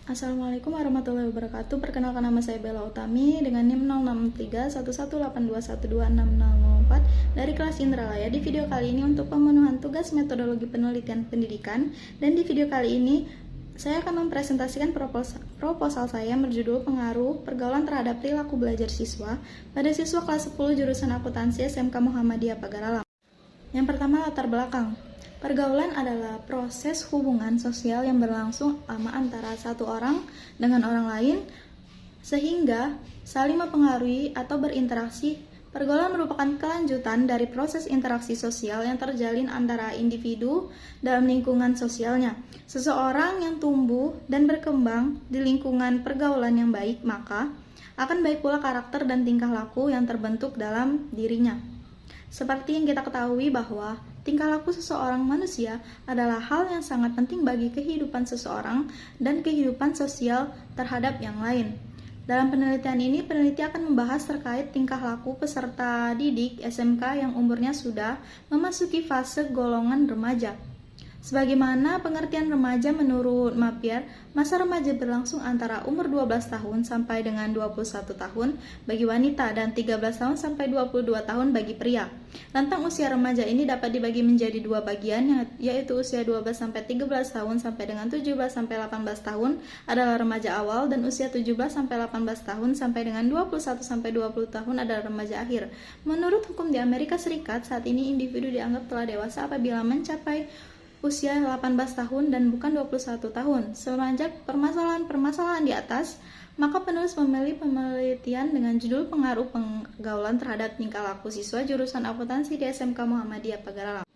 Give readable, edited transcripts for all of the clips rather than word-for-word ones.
Assalamualaikum warahmatullahi wabarakatuh. Perkenalkan, nama saya Bella Utami dengan NIM 06311821266004 dari kelas Indralaya. Di video kali ini untuk pemenuhan tugas metodologi penelitian pendidikan, dan di video kali ini saya akan mempresentasikan proposal saya yang berjudul Pengaruh Pergaulan Terhadap Perilaku Belajar Siswa pada siswa kelas 10 jurusan akuntansi SMK Muhammadiyah Pagaralam. Yang pertama, latar belakang. Pergaulan adalah proses hubungan sosial yang berlangsung lama antara satu orang dengan orang lain sehingga saling mempengaruhi atau berinteraksi. Pergaulan merupakan kelanjutan dari proses interaksi sosial yang terjalin antara individu dalam lingkungan sosialnya. Seseorang yang tumbuh dan berkembang di lingkungan pergaulan yang baik, maka akan baik pula karakter dan tingkah laku yang terbentuk dalam dirinya. Seperti yang kita ketahui bahwa tingkah laku seseorang manusia adalah hal yang sangat penting bagi kehidupan seseorang dan kehidupan sosial terhadap yang lain. Dalam penelitian ini, peneliti akan membahas terkait tingkah laku peserta didik SMK yang umurnya sudah memasuki fase golongan remaja. Sebagaimana pengertian remaja menurut Mappier, masa remaja berlangsung antara umur 12 tahun sampai dengan 21 tahun bagi wanita dan 13 tahun sampai 22 tahun bagi pria. Rentang usia remaja ini dapat dibagi menjadi dua bagian, yaitu usia 12 sampai 13 tahun sampai dengan 17 sampai 18 tahun adalah remaja awal, dan usia 17 sampai 18 tahun sampai dengan 21 sampai 20 tahun adalah remaja akhir. Menurut hukum di Amerika Serikat, saat ini individu dianggap telah dewasa apabila mencapai usia 18 tahun dan bukan 21 tahun. Semenjak permasalahan di atas, maka penulis memilih penelitian dengan judul Pengaruh Pergaulan Terhadap Tingkah Laku Siswa Jurusan Akuntansi di SMK Muhammadiyah Pagaralam.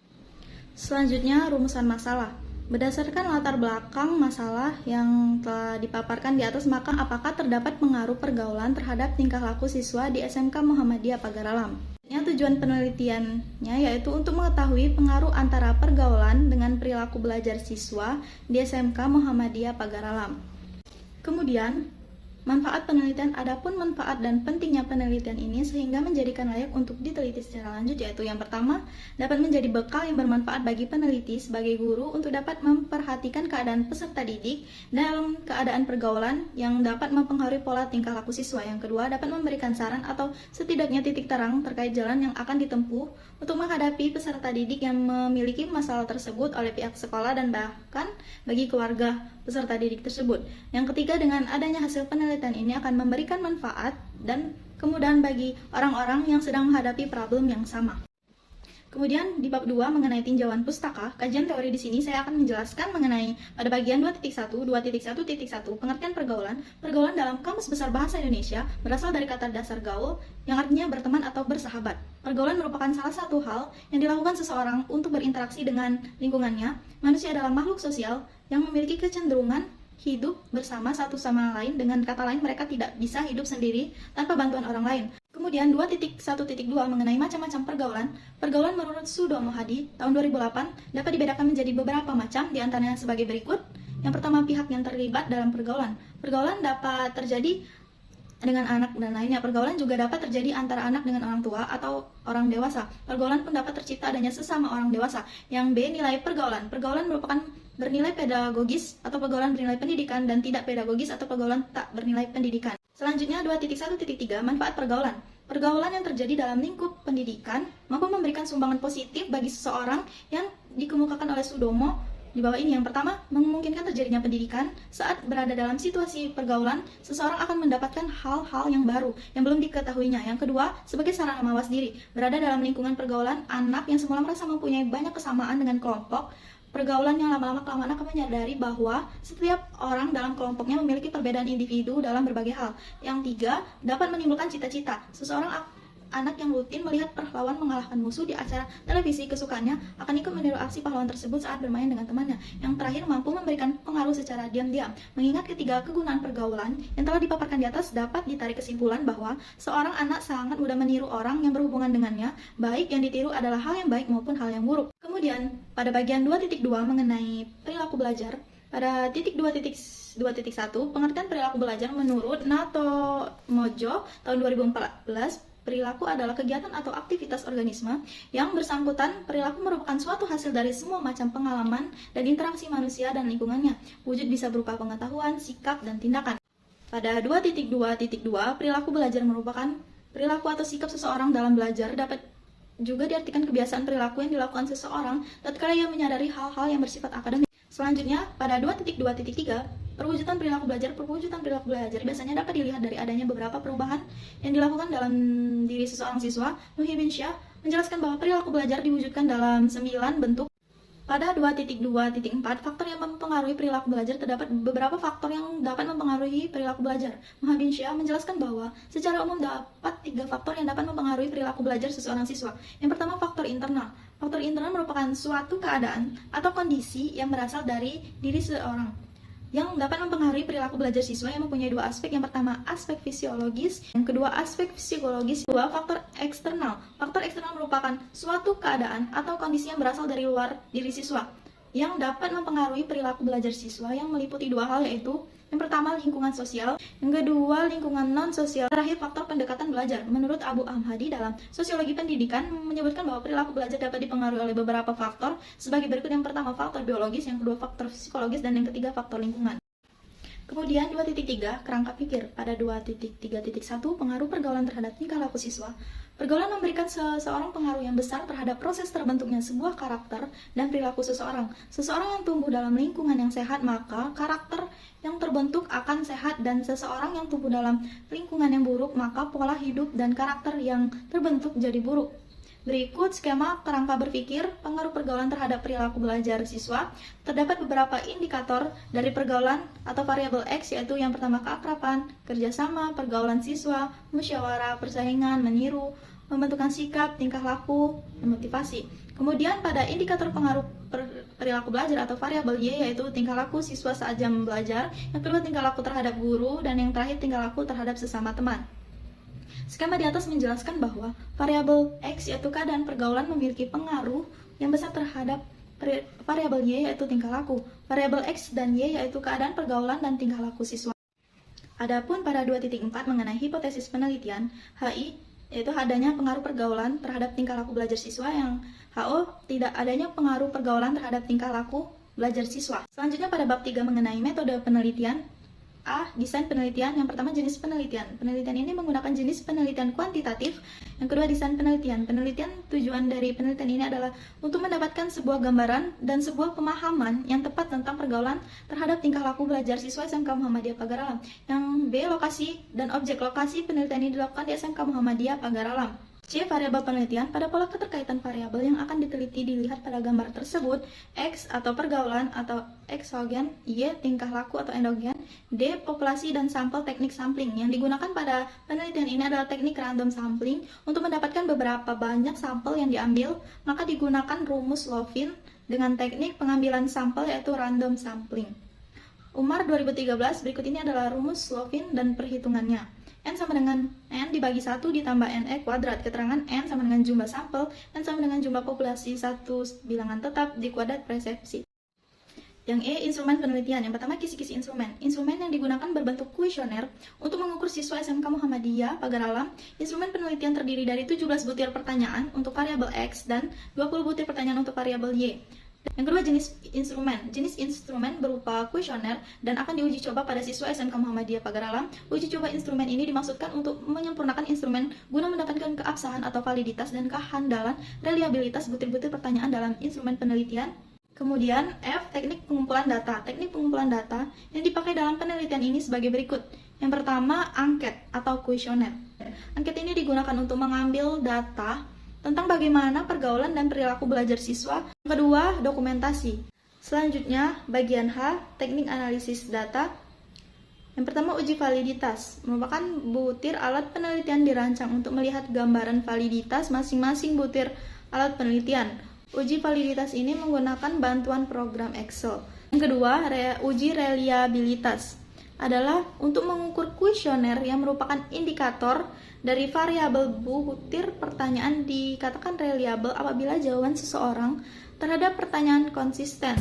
Selanjutnya, rumusan masalah. Berdasarkan latar belakang masalah yang telah dipaparkan di atas, maka apakah terdapat pengaruh pergaulan terhadap tingkah laku siswa di SMK Muhammadiyah Pagaralam? Tujuan penelitiannya yaitu untuk mengetahui pengaruh antara pergaulan dengan perilaku belajar siswa di SMK Muhammadiyah Pagaralam. Kemudian, manfaat penelitian. Adapun manfaat dan pentingnya penelitian ini sehingga menjadikan layak untuk diteliti secara lanjut, yaitu yang pertama, dapat menjadi bekal yang bermanfaat bagi peneliti sebagai guru untuk dapat memperhatikan keadaan peserta didik dalam keadaan pergaulan yang dapat mempengaruhi pola tingkah laku siswa. Yang kedua, dapat memberikan saran atau setidaknya titik terang terkait jalan yang akan ditempuh untuk menghadapi peserta didik yang memiliki masalah tersebut oleh pihak sekolah dan bahkan bagi keluarga peserta didik tersebut. Yang ketiga, dengan adanya hasil penelitian ini akan memberikan manfaat dan kemudahan bagi orang-orang yang sedang menghadapi problem yang sama. Kemudian di bab 2 mengenai tinjauan pustaka, kajian teori di sini saya akan menjelaskan mengenai pada bagian 2.1, 2.1.1 pengertian pergaulan. Pergaulan dalam Kamus Besar Bahasa Indonesia berasal dari kata dasar gaul yang artinya berteman atau bersahabat. Pergaulan merupakan salah satu hal yang dilakukan seseorang untuk berinteraksi dengan lingkungannya. Manusia adalah makhluk sosial yang memiliki kecenderungan hidup bersama satu sama lain. Dengan kata lain, mereka tidak bisa hidup sendiri tanpa bantuan orang lain. Kemudian 2.1.2 mengenai macam-macam pergaulan. Pergaulan menurut Sudomo Hadi tahun 2008 dapat dibedakan menjadi beberapa macam, diantaranya sebagai berikut. Yang pertama, pihak yang terlibat dalam pergaulan. Pergaulan dapat terjadi dengan anak dan lainnya. Pergaulan juga dapat terjadi antara anak dengan orang tua atau orang dewasa. Pergaulan pun dapat tercipta adanya sesama orang dewasa. Yang B, nilai pergaulan. Pergaulan merupakan bernilai pedagogis atau pergaulan bernilai pendidikan, dan tidak pedagogis atau pergaulan tak bernilai pendidikan. Selanjutnya 2.1.3 manfaat pergaulan. Pergaulan yang terjadi dalam lingkup pendidikan mampu memberikan sumbangan positif bagi seseorang yang dikemukakan oleh Sudomo di bawah ini. Yang pertama, memungkinkan terjadinya pendidikan. Saat berada dalam situasi pergaulan, seseorang akan mendapatkan hal-hal yang baru yang belum diketahuinya. Yang kedua, sebagai sarana mawas diri. Berada dalam lingkungan pergaulan, anak yang semula merasa mempunyai banyak kesamaan dengan kelompok pergaulan yang lama-lama kelamaan akan menyadari bahwa setiap orang dalam kelompoknya memiliki perbedaan individu dalam berbagai hal. Yang tiga, dapat menimbulkan cita-cita. Seseorang anak yang rutin melihat pahlawan mengalahkan musuh di acara televisi kesukaannya akan ikut meniru aksi pahlawan tersebut saat bermain dengan temannya. Yang terakhir, mampu memberikan pengaruh secara diam-diam. Mengingat ketiga kegunaan pergaulan yang telah dipaparkan di atas, dapat ditarik kesimpulan bahwa seorang anak sangat mudah meniru orang yang berhubungan dengannya, baik yang ditiru adalah hal yang baik maupun hal yang buruk. Kemudian pada bagian 2.2 mengenai perilaku belajar, pada titik 2.1 pengertian perilaku belajar menurut Nato Mojo tahun 2014, Perilaku adalah kegiatan atau aktivitas organisme yang bersangkutan. Perilaku merupakan suatu hasil dari semua macam pengalaman dan interaksi manusia dan lingkungannya. Wujud bisa berupa pengetahuan, sikap, dan tindakan. Pada 2.2.2, perilaku belajar merupakan perilaku atau sikap seseorang dalam belajar. Dapat juga diartikan kebiasaan perilaku yang dilakukan seseorang tatkala ia menyadari hal-hal yang bersifat akademik. Selanjutnya, pada 2.2.3, perwujudan perilaku belajar biasanya dapat dilihat dari adanya beberapa perubahan yang dilakukan dalam diri seseorang siswa. Muhyiddin Syah menjelaskan bahwa perilaku belajar diwujudkan dalam 9 bentuk. Pada 2.2.4, faktor yang mempengaruhi perilaku belajar, terdapat beberapa faktor yang dapat mempengaruhi perilaku belajar. Muhyiddin Syah menjelaskan bahwa secara umum dapat 3 faktor yang dapat mempengaruhi perilaku belajar seseorang siswa. Yang pertama, faktor internal. Faktor internal merupakan suatu keadaan atau kondisi yang berasal dari diri seseorang yang dapat mempengaruhi perilaku belajar siswa, yang mempunyai 2 aspek. Yang pertama, aspek fisiologis, yang kedua, aspek psikologis. Kedua, faktor eksternal. Faktor eksternal merupakan suatu keadaan atau kondisi yang berasal dari luar diri siswa yang dapat mempengaruhi perilaku belajar siswa, yang meliputi 2 hal, yaitu yang pertama, lingkungan sosial, yang kedua, lingkungan non-sosial. Terakhir, faktor pendekatan belajar. Menurut Abu Amhadi dalam Sosiologi Pendidikan menyebutkan bahwa perilaku belajar dapat dipengaruhi oleh beberapa faktor sebagai berikut. Yang pertama, faktor biologis, yang kedua, faktor psikologis, dan yang ketiga, faktor lingkungan. Kemudian 2.3, kerangka pikir. Pada 2.3.1, pengaruh pergaulan terhadap tingkah laku siswa. Pergaulan memberikan seseorang pengaruh yang besar terhadap proses terbentuknya sebuah karakter dan perilaku seseorang. Seseorang yang tumbuh dalam lingkungan yang sehat, maka karakter yang terbentuk akan sehat, dan seseorang yang tumbuh dalam lingkungan yang buruk, maka pola hidup dan karakter yang terbentuk jadi buruk. Berikut skema kerangka berpikir pengaruh pergaulan terhadap perilaku belajar siswa. Terdapat beberapa indikator dari pergaulan atau variabel X, yaitu yang pertama, keakraban, kerjasama, pergaulan siswa, musyawarah, persaingan, meniru, pembentukan sikap, tingkah laku, dan motivasi. Kemudian pada indikator pengaruh perilaku belajar atau variabel Y, yaitu tingkah laku siswa saat jam belajar, yang kedua tingkah laku terhadap guru, dan yang terakhir tingkah laku terhadap sesama teman. Skema di atas menjelaskan bahwa variabel X, yaitu keadaan pergaulan, memiliki pengaruh yang besar terhadap variabel Y, yaitu tingkah laku. Variabel X dan Y yaitu keadaan pergaulan dan tingkah laku siswa. Adapun pada 2.4 mengenai hipotesis penelitian, HI yaitu adanya pengaruh pergaulan terhadap tingkah laku belajar siswa, yang HO tidak adanya pengaruh pergaulan terhadap tingkah laku belajar siswa. Selanjutnya pada bab 3 mengenai metode penelitian. A. Desain penelitian. Yang pertama, jenis penelitian. Penelitian ini menggunakan jenis penelitian kuantitatif. Yang kedua, desain penelitian. Penelitian, tujuan dari penelitian ini adalah untuk mendapatkan sebuah gambaran dan sebuah pemahaman yang tepat tentang pergaulan terhadap tingkah laku belajar siswa SMK Muhammadiyah Pagar Alam. Yang B. Lokasi dan objek. Lokasi penelitian ini dilakukan di SMK Muhammadiyah Pagar Alam. C. Variabel penelitian. Pada pola keterkaitan variabel yang akan diteliti dilihat pada gambar tersebut. X atau pergaulan atau eksogen, Y tingkah laku atau endogen, D populasi dan sampel. Teknik sampling yang digunakan pada penelitian ini adalah teknik random sampling. Untuk mendapatkan beberapa banyak sampel yang diambil, maka digunakan rumus Lovin dengan teknik pengambilan sampel, yaitu random sampling. Umar 2013. Berikut ini adalah rumus Lovin dan perhitungannya. N sama dengan N dibagi 1 ditambah NE kuadrat. Keterangan N sama dengan jumlah sampel, N sama dengan jumlah populasi satu bilangan tetap di kuadrat persepsi. Yang E, instrumen penelitian. Yang pertama, kisi-kisi instrumen. Instrumen yang digunakan berbentuk kuesioner untuk mengukur siswa SMK Muhammadiyah Pagar Alam. Instrumen penelitian terdiri dari 17 butir pertanyaan untuk variabel X dan 20 butir pertanyaan untuk variabel Y. Yang kedua, jenis instrumen. Jenis instrumen berupa kuesioner dan akan diuji coba pada siswa SMK Muhammadiyah Pagar Alam. Uji coba instrumen ini dimaksudkan untuk menyempurnakan instrumen guna mendapatkan keabsahan atau validitas dan kehandalan reliabilitas butir-butir pertanyaan dalam instrumen penelitian. Kemudian F, teknik pengumpulan data. Teknik pengumpulan data yang dipakai dalam penelitian ini sebagai berikut. Yang pertama, angket atau kuesioner. Angket ini digunakan untuk mengambil data tentang bagaimana pergaulan dan perilaku belajar siswa. Yang kedua, dokumentasi. Selanjutnya, bagian H, teknik analisis data. Yang pertama, uji validitas. Merupakan butir alat penelitian dirancang untuk melihat gambaran validitas masing-masing butir alat penelitian. Uji validitas ini menggunakan bantuan program Excel. Yang kedua, uji reliabilitas adalah untuk mengukur kuesioner yang merupakan indikator dari variabel butir pertanyaan dikatakan reliable apabila jawaban seseorang terhadap pertanyaan konsisten.